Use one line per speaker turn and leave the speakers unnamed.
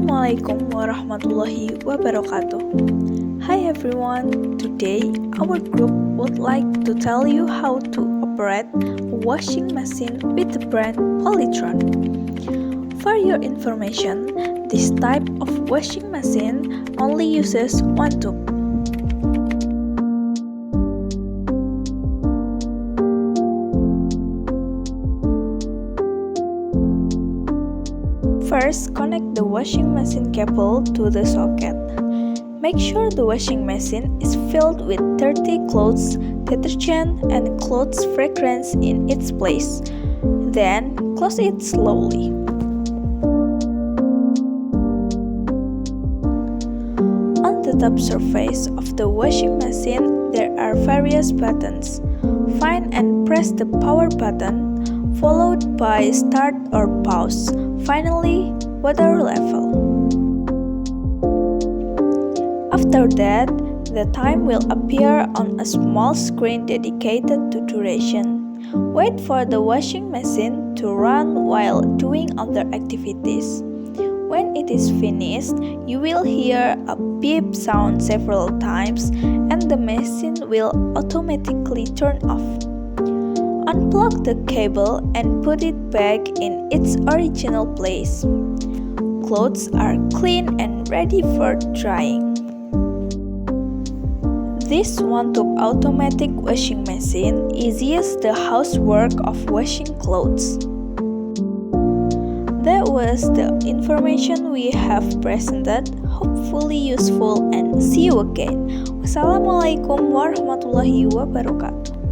Assalamualaikum warahmatullahi wabarakatuh. Hi everyone, today our group would like to tell you how to operate a washing machine with the brand Polytron. For your information, this type of washing machine only uses one tube. First, connect the washing machine cable to the socket. Make sure the washing machine is filled with dirty clothes, detergent, and clothes fragrance in its place. Then, close it slowly. On the top surface of the washing machine, there are various buttons. Find and press the power button, followed by start or pause. Finally, water level. After that, the time will appear on a small screen dedicated to duration. Wait for the washing machine to run while doing other activities. When it is finished, you will hear a beep sound several times and the machine will automatically turn off. Unplug the cable and put it back in its original place. Clothes are clean and ready for drying. This one-tube automatic washing machine eases the housework of washing clothes. That was the information we have presented, hopefully useful, and see you again. Wassalamualaikum warahmatullahi wabarakatuh.